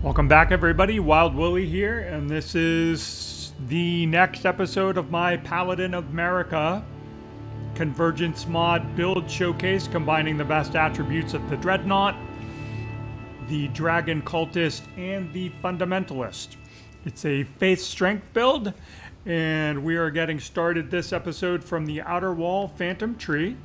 Welcome back, everybody. Wild Willie here, and this is the next episode of my Paladin of Marika Convergence Mod build showcase, combining the best attributes of the Dreadnought, the Dragon Cultist, and the Fundamentalist. It's a faith strength build, and we are getting started this episode from the Outer Wall Phantom Tree.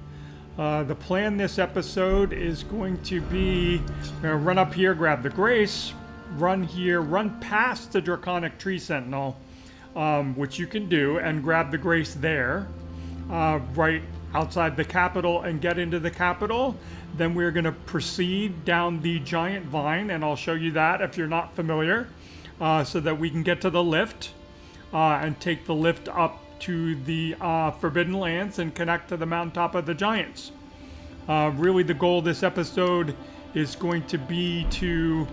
The plan this episode is going to be run up here, grab the Grace, run here, run past the Draconic Tree Sentinel, which you can do, and grab the Grace there, right outside the capital, and get into the capital. Then we're going to proceed down the giant vine, and I'll show you that if you're not familiar, so that we can get to the lift and take the lift up to the Forbidden Lands and connect to the Mountaintop of the Giants. Really, the goal of this episode is going to be to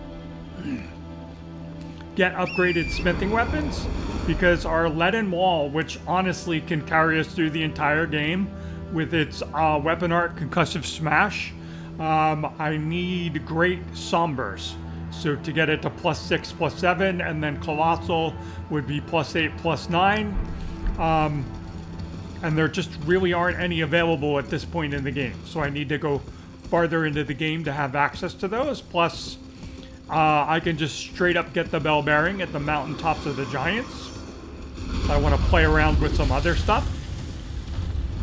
get upgraded smithing weapons, because our leaden wall, which honestly can carry us through the entire game with its weapon art concussive smash, I need great sombers. So to get it to +6, +7, and then colossal would be +8, +9. And there just really aren't any available at this point in the game. So I need to go farther into the game to have access to those. Plus, I can just straight up get the bell bearing at the Mountaintops of the Giants. I want to play around with some other stuff.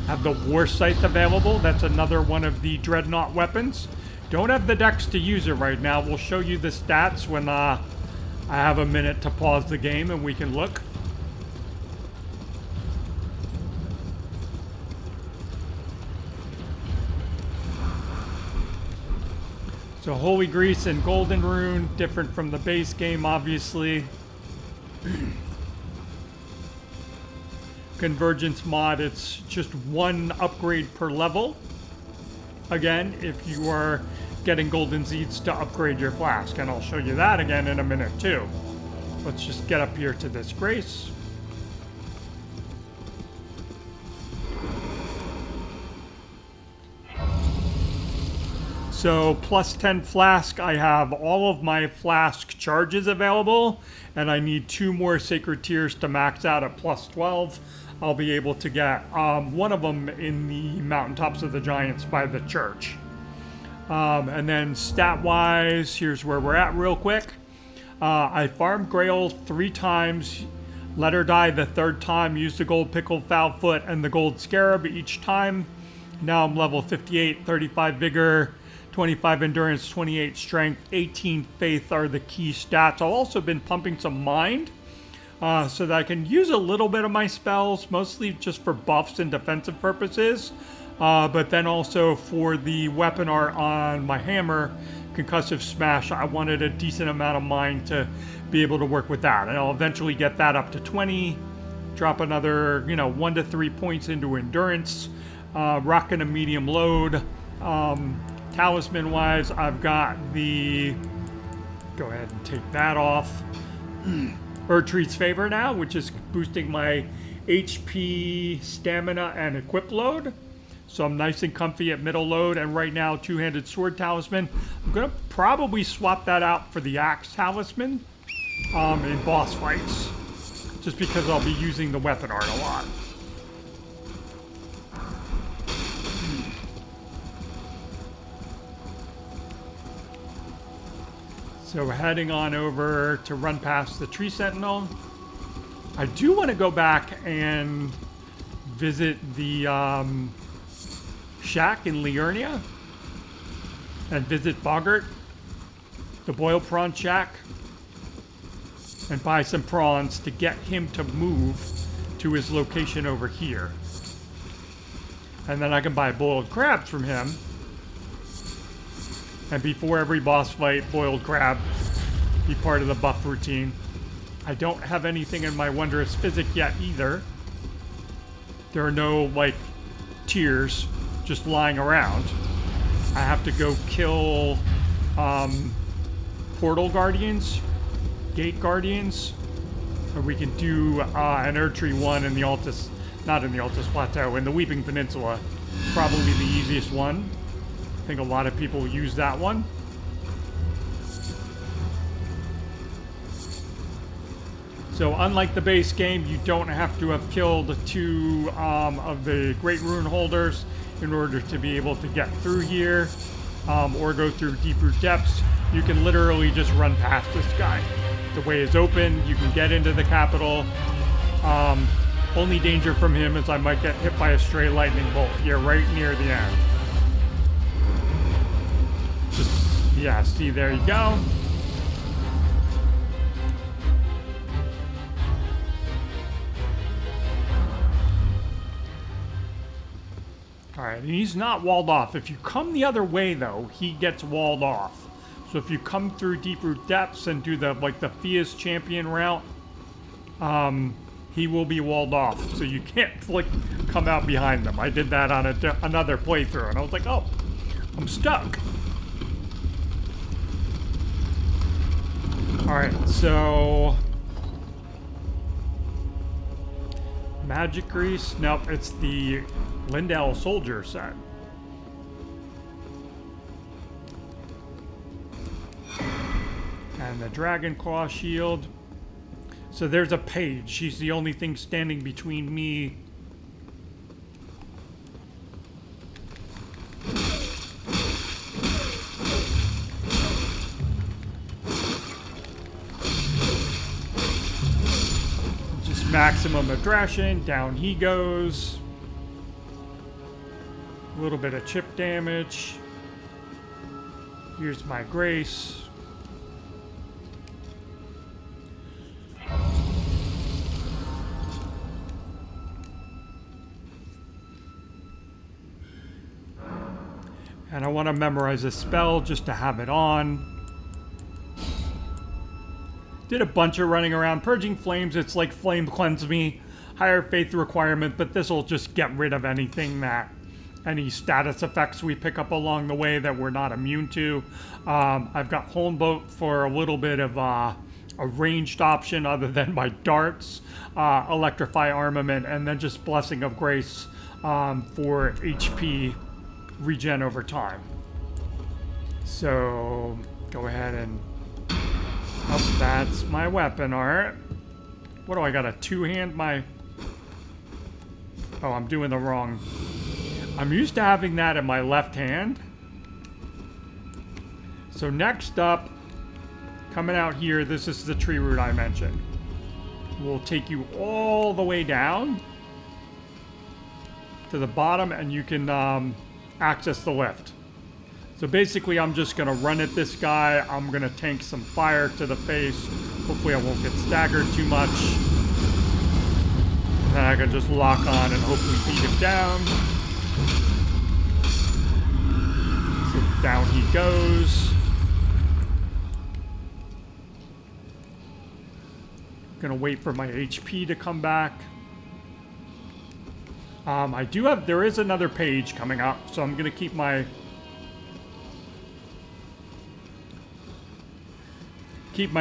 Have the War Scythe available. That's another one of the Dreadnought weapons. Don't have the dex to use it right now. We'll show you the stats when I have a minute to pause the game and we can look. So Holy Grease and Golden Rune, different from the base game, obviously. Convergence Mod, it's just one upgrade per level. Again, if you are getting golden seeds to upgrade your flask, and I'll show you that again in a minute too. Let's just get up here to this Grace. So +10 flask, I have all of my flask charges available, and I need 2 more sacred tears to max out at +12. I'll be able to get one of them in the Mountaintops of the Giants by the church. And then stat-wise, here's where we're at real quick. I farmed Grail 3 times, let her die the 3rd time, used the gold pickled foulfoot and the gold scarab each time. Now I'm level 58, 35 vigor, 25 endurance, 28 strength, 18 faith are the key stats. I've also been pumping some mind so that I can use a little bit of my spells, mostly just for buffs and defensive purposes, but then also for the weapon art on my hammer, concussive smash, I wanted a decent amount of mind to be able to work with that. And I'll eventually get that up to 20, drop another 1 to 3 points into endurance, rocking a medium load. Talisman wise, I've got the, go ahead and take that off, Erdtree's Favor now, which is boosting my HP, stamina, and equip load. So I'm nice and comfy at middle load, and right now, two-handed sword talisman. I'm gonna probably swap that out for the axe talisman in boss fights, just because I'll be using the weapon art a lot. So heading on over to run past the Tree Sentinel. I do want to go back and visit the shack in Liurnia and visit Boggart, the boiled prawn shack, and buy some prawns to get him to move to his location over here. And then I can buy boiled crabs from him. And before every boss fight, boiled crab be part of the buff routine. I don't have anything in my Wondrous Physic yet either. There are no, tiers just lying around. I have to go kill portal guardians, gate guardians, or we can do an Erdtree 1 in the Altus, not in the Altus Plateau, in the Weeping Peninsula. Probably the easiest one. I think a lot of people use that one. So unlike the base game, you don't have to have killed 2 of the Great Rune Holders in order to be able to get through here, or go through deeper depths. You can literally just run past this guy. The way is open, you can get into the capital. Only danger from him is I might get hit by a stray lightning bolt here right near the end. Just, yeah, see, there you go. Alright, he's not walled off. If you come the other way, though, he gets walled off. So if you come through deeper depths and do the, like, the Fia's Champion route, he will be walled off. So you can't, like, come out behind them. I did that on another playthrough, and I was like, oh, I'm stuck. Alright, so... Magic Grease? Nope, it's the Leyndell Soldier set. And the Dragon Claw Shield. So there's a page. She's the only thing standing between me. Just maximum aggression. Down he goes. A little bit of chip damage. Here's my grace. And I want to memorize a spell just to have it on. Did a bunch of running around. Purging Flames, it's like Flame Cleanse Me. Higher faith requirement, but this will just get rid of anything that... any status effects we pick up along the way that we're not immune to. I've got Home Boat for a little bit of a ranged option other than my darts. Electrify Armament, and then just Blessing of Grace for HP regen over time. So go ahead and... oh, that's my weapon art. What do I got, a two-hand? Oh, I'm doing the wrong... I'm used to having that in my left hand. So next up, coming out here, this is the tree root I mentioned. We'll take you all the way down to the bottom, and you can access the lift. So basically, I'm just going to run at this guy. I'm going to tank some fire to the face. Hopefully I won't get staggered too much. And then I can just lock on and hopefully beat him down. So down he goes. Gonna wait for my HP to come back. There is another page coming up, so I'm gonna keep my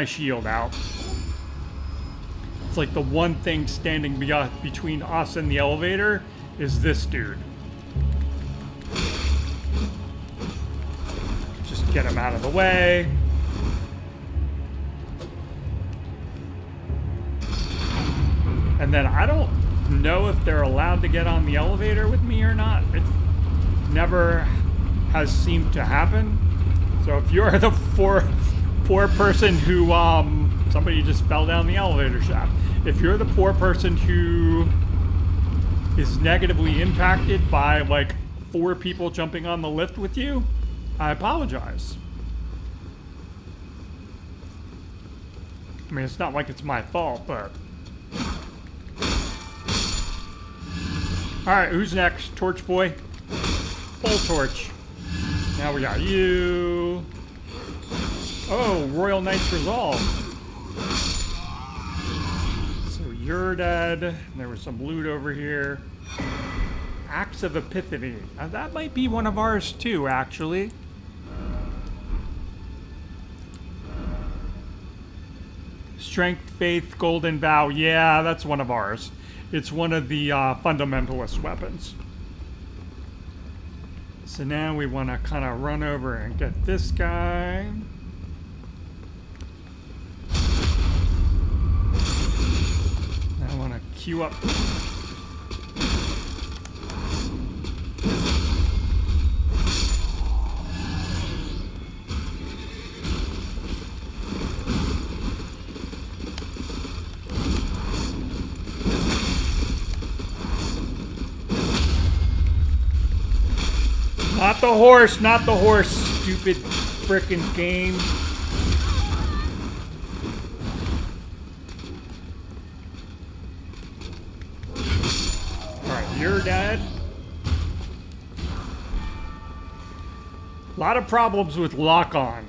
shield out. It's like the one thing standing between us and the elevator is this dude. Just get him out of the way. And then I don't know if they're allowed to get on the elevator with me or not. It never has seemed to happen. So if you're the poor person who, somebody just fell down the elevator shaft. If you're the poor person who is negatively impacted by like 4 people jumping on the lift with you, I apologize. I mean, it's not like it's my fault, but... Alright, who's next? Torch Boy? Full Torch. Now we got you. Oh, Royal Knight's Resolve. So you're dead. There was some loot over here. Axe of Epiphany. Now that might be one of ours too, actually. Strength, Faith, Golden Vow. Yeah, that's one of ours. It's one of the Fundamentalist weapons. So now we want to kind of run over and get this guy. queue up. Not the horse, not the horse, stupid frickin' game. Alright, you're dead. A lot of problems with lock-on.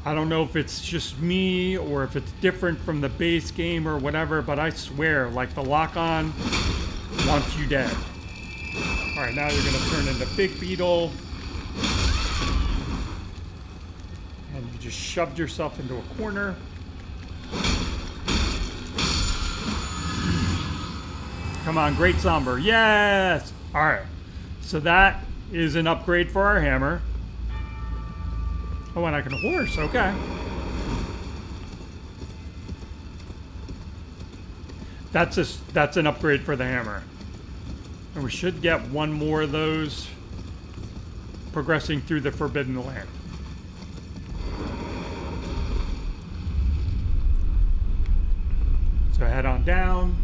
I don't know if it's just me or if it's different from the base game or whatever, but I swear, like, the lock-on wants you dead. Alright, now you're going to turn into Big Beetle. And you just shoved yourself into a corner. Come on, great somber. Yes! Alright, so that is an upgrade for our hammer. Oh, and I can horse, okay. That's an upgrade for the hammer. And we should get one more of those progressing through the Forbidden Land. So head on down.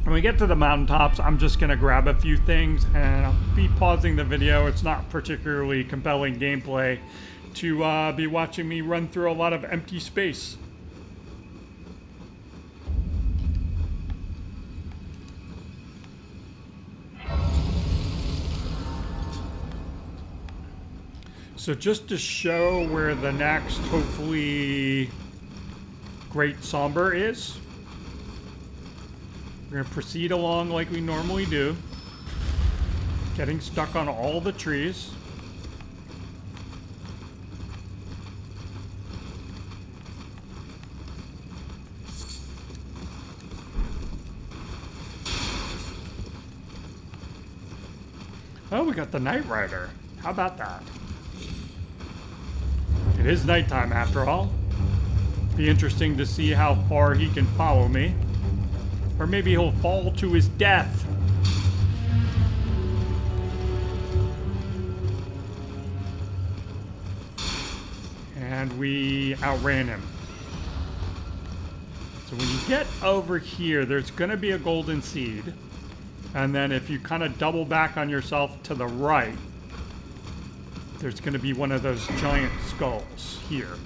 When we get to the mountaintops, I'm just going to grab a few things and I'll be pausing the video. It's not particularly compelling gameplay to be watching me run through a lot of empty space. So just to show where the next, hopefully, great somber is, we're going to proceed along like we normally do, getting stuck on all the trees. Oh, we got the Night Rider. How about that? It is nighttime after all. Be interesting to see how far he can follow me. Or maybe he'll fall to his death. And we outran him. So when you get over here, there's going to be a golden seed. And then if you kind of double back on yourself to the right, there's going to be one of those giant skulls here.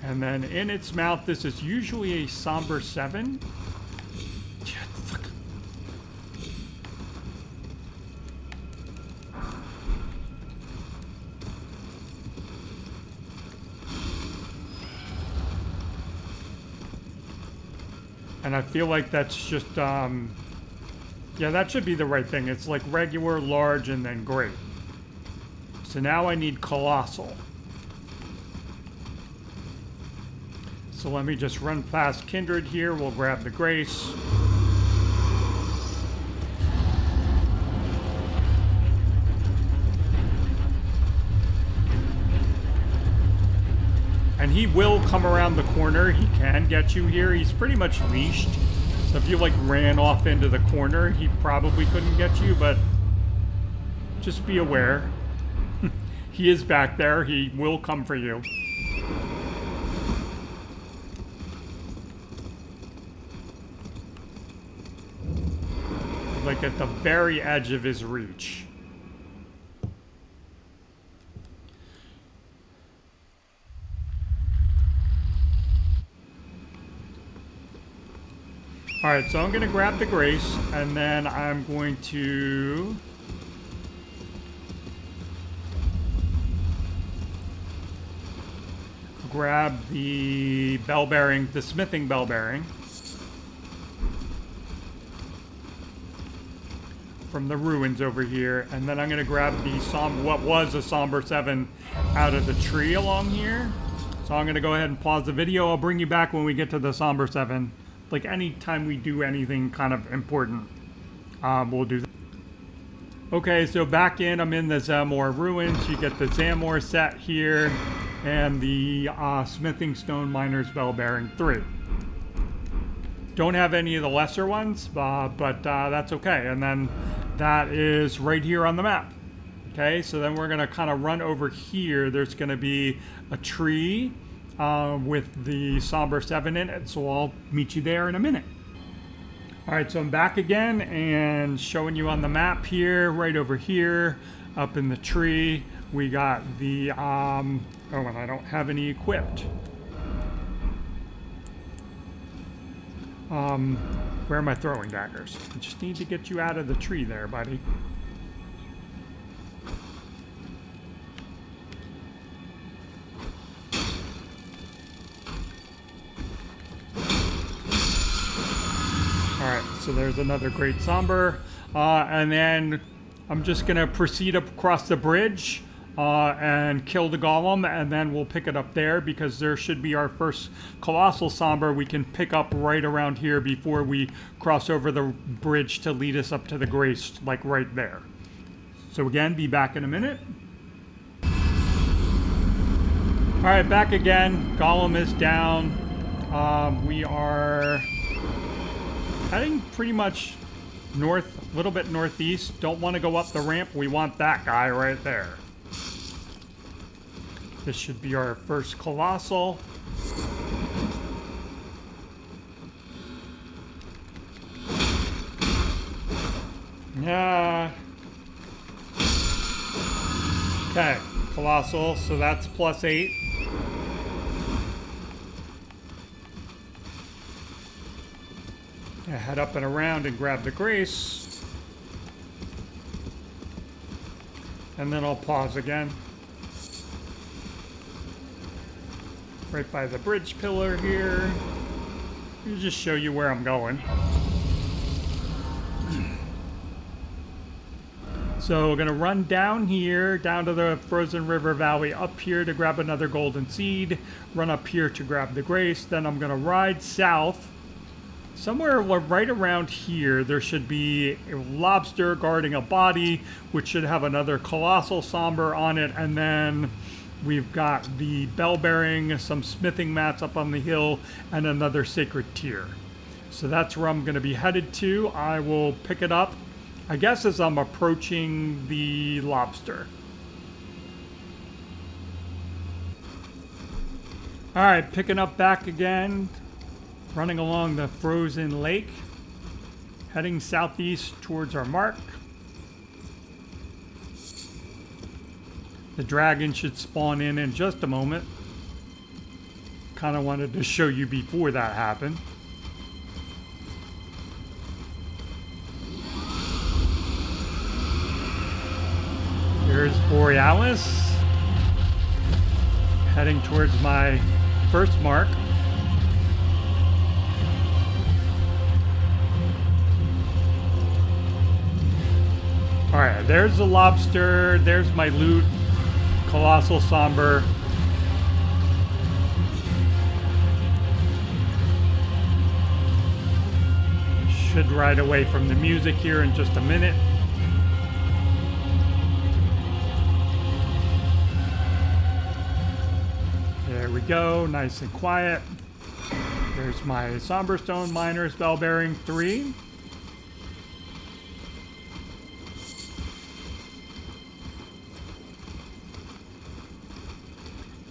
And then in its mouth, this is usually a somber 7. And I feel like that's just, yeah, that should be the right thing. It's like regular, large, and then great. So now I need colossal. So let me just run past Kindred here. We'll grab the Grace. And he will come around the corner. He can get you here. He's pretty much leashed. So if you like ran off into the corner, he probably couldn't get you, but just be aware. He is back there. He will come for you. Like at the very edge of his reach. Alright, so I'm going to grab the Grace, and then I'm going to grab the bell bearing, the smithing bell bearing from the ruins over here, and then I'm going to grab the what was a somber 7 out of the tree along here. So I'm going to go ahead and pause the video. I'll bring you back when we get to the somber 7. Like anytime we do anything kind of important, we'll do that. Okay, so back in, I'm in the Zamor ruins. You get the Zamor set here. and the Smithing Stone Miner's Bell Bearing 3. Don't have any of the lesser ones, but that's okay. And then that is right here on the map. Okay, so then we're gonna kind of run over here. There's gonna be a tree with the Somber 7 in it, so I'll meet you there in a minute. All right, so I'm back again and showing you on the map here, right over here, up in the tree, we got the, oh, and I don't have any equipped. Where are my throwing daggers? I just need to get you out of the tree there, buddy. Alright, so there's another great somber. And then I'm just going to proceed across the bridge and kill the golem, and then we'll pick it up there because there should be our first colossal somber we can pick up right around here before we cross over the bridge to lead us up to the grace, like right there. So again, be back in a minute. Alright, back again. Golem is down. We are heading pretty much north, a little bit northeast. Don't want to go up the ramp. We want that guy right there. This should be our first colossal. Yeah. Okay, colossal, so that's +8. Yeah, head up and around and grab the grace. And then I'll pause again. Right by the bridge pillar here. Let me just show you where I'm going. So we're gonna run down here, down to the Frozen River Valley, up here to grab another golden seed, run up here to grab the grace, then I'm gonna ride south. Somewhere right around here, there should be a lobster guarding a body, which should have another colossal somber on it, and then we've got the bell bearing, some smithing mats up on the hill, and another sacred tier. So that's where I'm going to be headed to. I will pick it up, I guess, as I'm approaching the lobster. All right, picking up back again, running along the frozen lake, heading southeast towards our mark. The dragon should spawn in just a moment. Kind of wanted to show you before that happened. Here's Borealis. Heading towards my first mark. Alright, there's the lobster. There's my loot. Colossal somber. Should ride away from the music here in just a minute. There we go, nice and quiet. There's my Somber Stone Miner's Bell Bearing 3.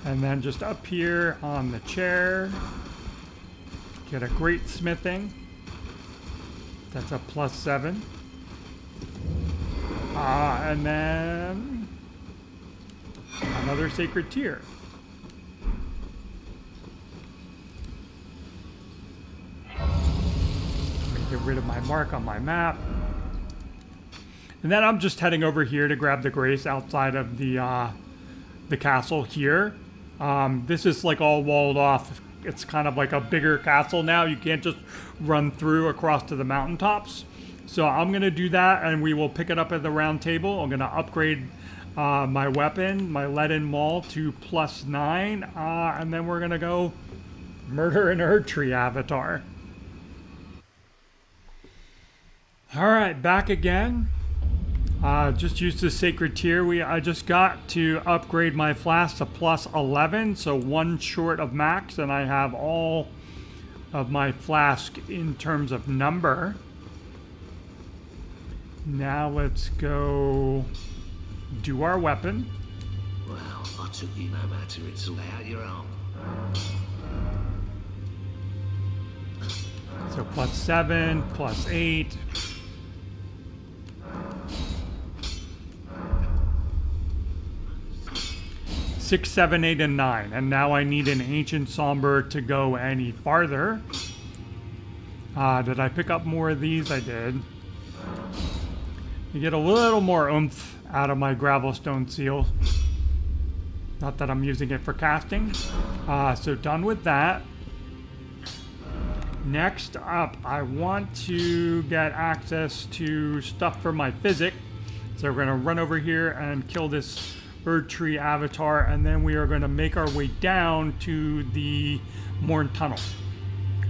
And then just up here on the chair, get a great smithing. That's a +7. And then another sacred tier. Let me get rid of my mark on my map. And then I'm just heading over here to grab the grace outside of the castle here. This is like all walled off. It's kind of like a bigger castle now. You can't just run through across to the mountaintops. So I'm going to do that, and we will pick it up at the round table. I'm going to upgrade my weapon, my leaden maul, to +9. And then we're going to go murder an Erdtree Avatar. All right, back again. Just use the sacred tier I just got to upgrade my flask to plus 11, so 1 short of max, and I have all of my flask in terms of number. Now let's go do our weapon. Well, I took you no matter it's all out your arm. So plus 7, plus 8. Six, 7, 8, and 9. And now I need an Ancient Somber to go any farther. Did I pick up more of these? I did. You get a little more oomph out of my Gravelstone Seal. Not that I'm using it for casting. So done with that. Next up, I want to get access to stuff for my physic. So we're going to run over here and kill this Erdtree Avatar, and then we are going to make our way down to the Morne Tunnel.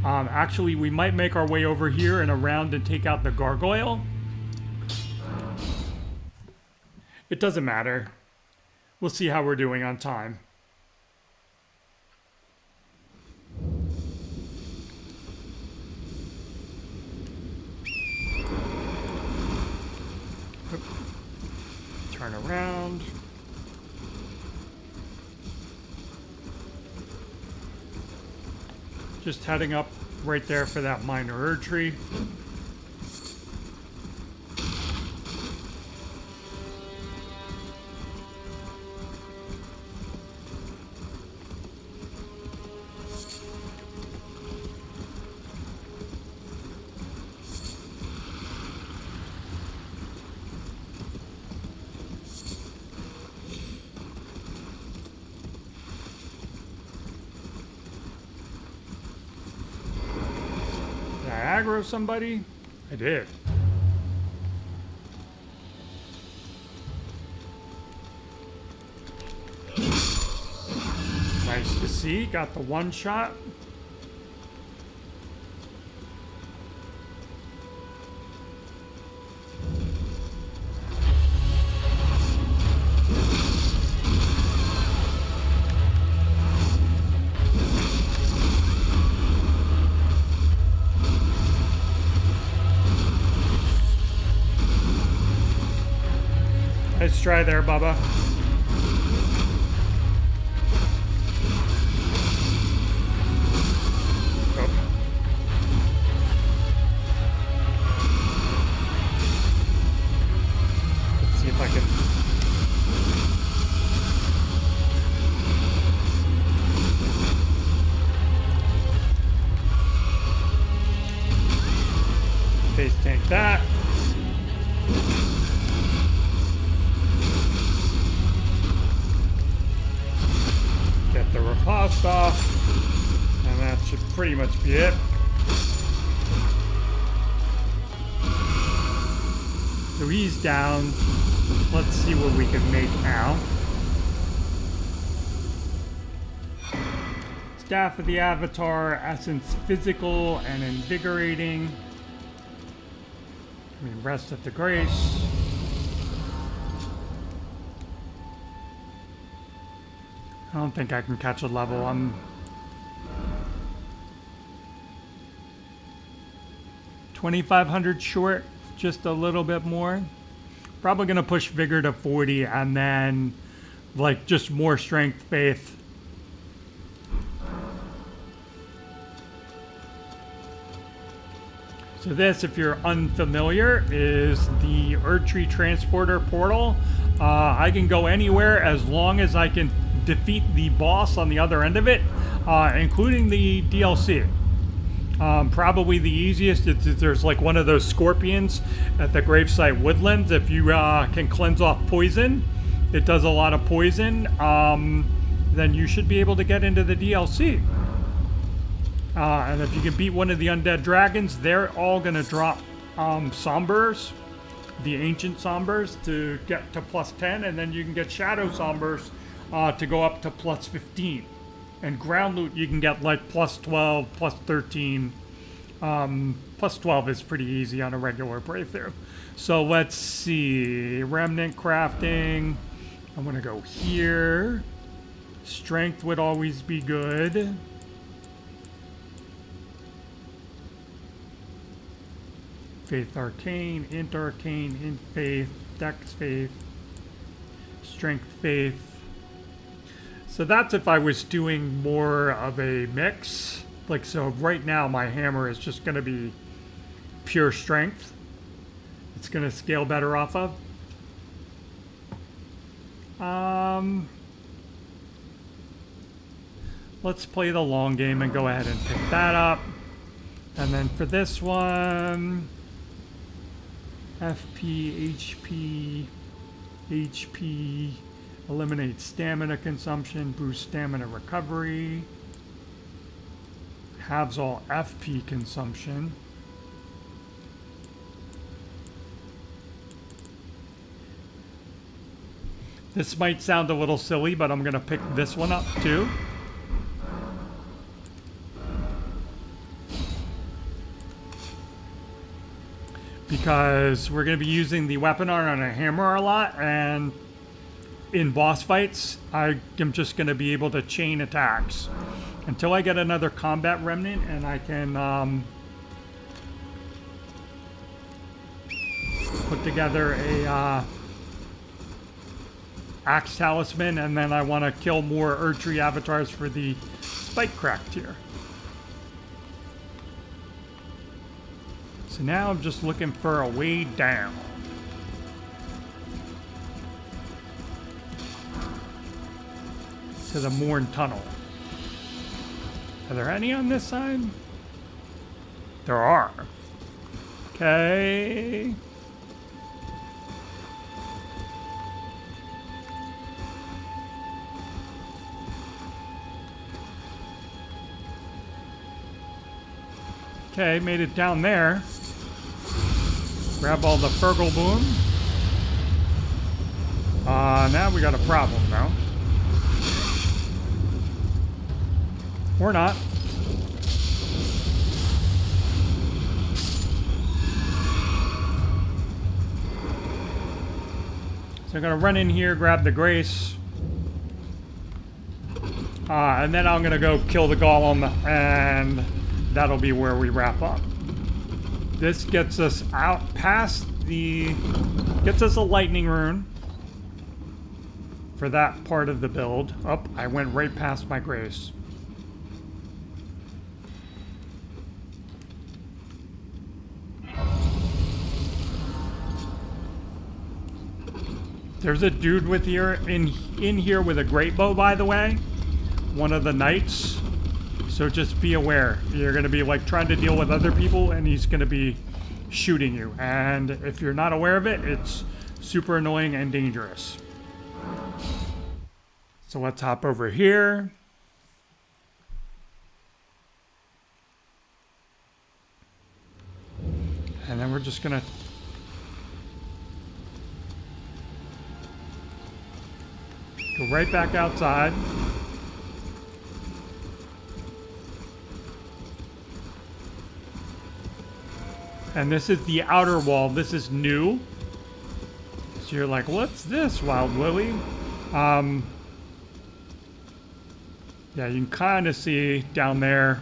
Actually, we might make our way over here and around and take out the gargoyle. It doesn't matter. We'll see how we're doing on time. Turn around. Just heading up right there for that minor Erdtree. Aggro somebody? I did. Nice to see. Got the one shot. Nice try there, Bubba. Oh. Let's see if I can. Face tank that. The riposte off, and that should pretty much be it. So he's down. Let's see what we can make now. Staff of the Avatar, essence physical and invigorating. I mean, rest of the grace. I don't think I can catch a level. I'm 2,500 short, just a little bit more. Probably gonna push Vigor to 40 and then like just more strength, faith. So this, if you're unfamiliar, is the Erdtree Transporter portal. I can go anywhere as long as I can defeat the boss on the other end of it, including the DLC. Probably the easiest is there's like one of those scorpions at the gravesite woodlands. If you can cleanse off poison, it does a lot of poison, then you should be able to get into the DLC. And if you can beat one of the undead dragons, they're all going to drop sombers, the ancient sombers, to get to plus 10, and then you can get shadow sombers to go up to plus 15. And ground loot you can get like plus 12, plus 13. Plus 12 is pretty easy on a regular playthrough. So let's see. Remnant crafting. I'm going to go here. Strength would always be good. Faith Arcane, Int Arcane, Int Faith, Dex Faith, Strength Faith. So that's if I was doing more of a mix. Like, so right now my hammer is just going to be pure strength. It's going to scale better off of. Let's play the long game and go ahead and pick that up. And then for this one, FP, HP, eliminate stamina consumption, boost stamina recovery, halves all FP consumption. This might sound a little silly, but I'm going to pick this one up too. Because we're going to be using the weapon art on a hammer a lot, and in boss fights, I am just going to be able to chain attacks. Until I get another combat remnant and I can put together a axe talisman, and then I want to kill more Erdtree avatars for the spike crack tier. So now I'm just looking for a way down. To the Morne tunnel. Are there any on this side? There are. Okay. Okay, made it down there. Grab all the Fergalboom. Now we got a problem now. Or not. So I'm gonna run in here, grab the Grace. And then I'm gonna go kill the Golem, and that'll be where we wrap up. This gets us out past the... gets us a lightning rune for that part of the build. Oh, I went right past my Grace. There's a dude with here in here with a great bow, by the way. One of the knights. So just be aware. You're going to be like trying to deal with other people, and he's going to be shooting you. And if you're not aware of it, it's super annoying and dangerous. So let's hop over here. And then we're just going to... go right back outside. And this is the outer wall. This is new. So you're like, what's this, Wild Lily? Yeah, you can kind of see down there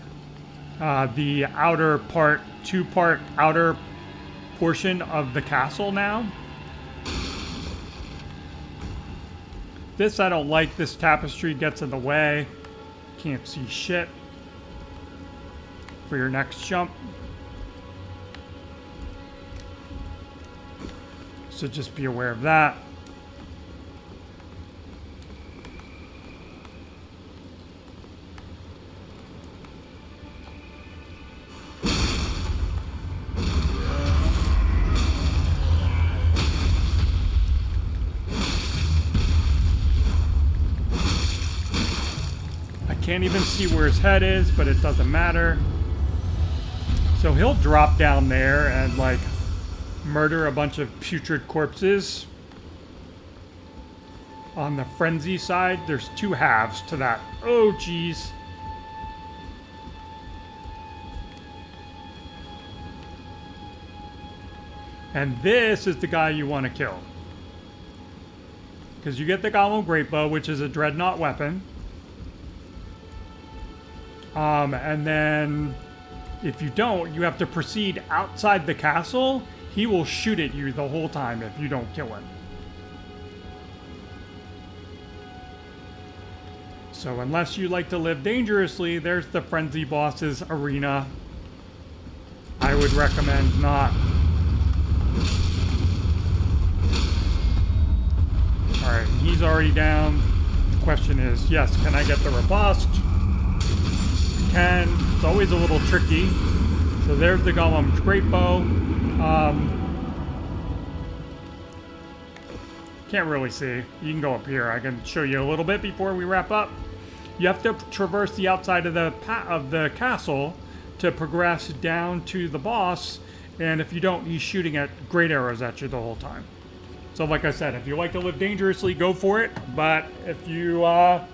the outer part, two-part outer portion of the castle now. This I don't like. This tapestry gets in the way. Can't see shit. For your next jump. So just be aware of that. Can't even see where his head is, but it doesn't matter. So he'll drop down there and like murder a bunch of putrid corpses. On the frenzy side, there's two halves to that. Oh, geez. And this is the guy you want to kill. Because you get the Golem Greatbow, which is a Dreadnought weapon. And then, if you don't, you have to proceed outside the castle. He will shoot at you the whole time if you don't kill him. So unless you like to live dangerously, there's the Frenzy Boss's arena. I would recommend not. Alright, he's already down. The question is, yes, can I get the riposte? I can. It's always a little tricky. So there's the Golem's Greatbow. Can't really see. You can go up here. I can show you a little bit before we wrap up. You have to traverse the outside of the castle to progress down to the boss, and if you don't, he's shooting at great arrows at you the whole time. So like I said, if you like to live dangerously, go for it, but if you want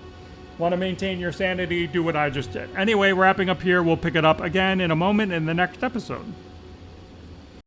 to maintain your sanity, do what I just did. Anyway, wrapping up here, we'll pick it up again in a moment in the next episode.